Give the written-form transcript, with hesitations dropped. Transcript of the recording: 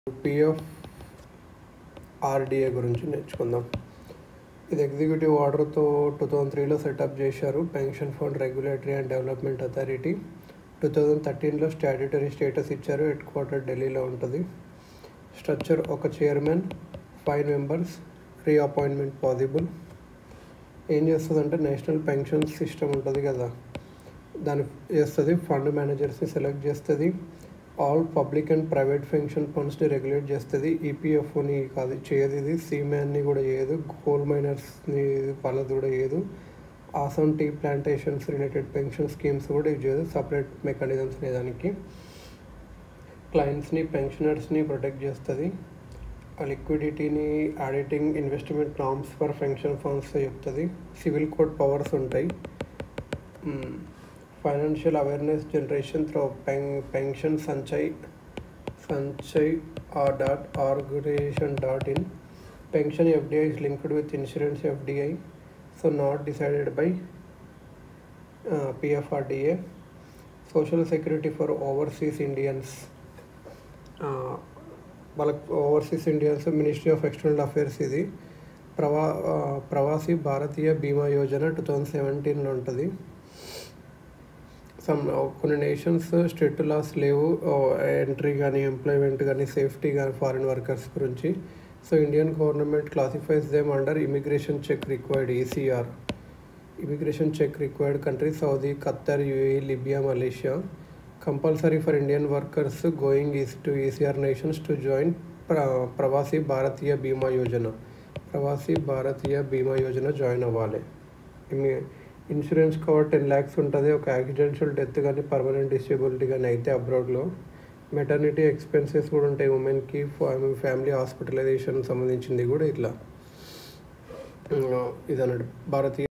PF RDA గురించి నేర్చుకుందాం. ఇది ఎగ్జిక్యూటివ్ ఆర్డర్తో 2003లో సెటప్ చేశారు. Pension fund regulatory and development authority. 2013లో స్టాట్యూటరీ స్టేటస్ ఇచ్చారు. హెడ్ క్వార్టర్ ఢిల్లీలో ఉంటుంది. స్ట్రక్చర్: ఒక చైర్మన్, 5 మెంబర్స్, రీఅపాయింట్మెంట్ పాసిబుల్. ఏం చేస్తుందంటే నేషనల్ పెన్షన్ సిస్టమ్ ఉంటుంది కదా, దాన్ని చేస్తుంది. ఫండ్ మేనేజర్స్ని సెలెక్ట్ చేస్తుంది. All public and private pension ఫండ్స్ని రెగ్యులేట్ చేస్తుంది. ఈపీఎఫ్ఓని కాదు చేయదు, ఇది సీమ్యాన్ని కూడా చేయదు, కోల్ మైనర్స్ని వాళ్ళది కూడా చేయదు, Assam tea plantations related pension schemes కూడా ఇది చేయదు. సపరేట్ మెకానిజమ్స్ దానికి. క్లయింట్స్ని, పెన్షనర్స్ని ప్రొటెక్ట్ చేస్తుంది. లిక్విడిటీని, auditing, investment norms for pension funds చెప్తుంది. సివిల్ కోడ్ పవర్స్ ఉంటాయి. Financial awareness generation through pension Sanchay .org.in. Pension FDI is linked with insurance FDI, so not decided by PFRDA. Social security for overseas Indians. వాళ్ళకి overseas Indians ministry of external affairs. ఇది ప్రవాసీ భారతీయ బీమా యోజన 2017లో ఉంటుంది. కొన్ని nations strict laws లేవు entry కానీ, employment కానీ, safety కానీ foreign workers గురించి. So Indian government classifies them under emigration check required, ECR. Emigration check required country Saudi, Qatar, UAE, Libya, Malaysia. Compulsory for Indian workers going to ECR nations to join Pravasi Bharatiya Bima Yojana. Pravasi Bharatiya Bima Yojana join అవ్వాలి. Insurance cover 10 lakhs ఉంటుంది. ఒక యాక్సిడెంషియల్ death కానీ, permanent disability కానీ అయితే అబ్రాడ్లో. Maternity expenses కూడా ఉంటాయి ఉమెన్కి. Family hospitalisation సంబంధించింది కూడా ఇట్లా ఇది అన్నట్టు. భారతీయ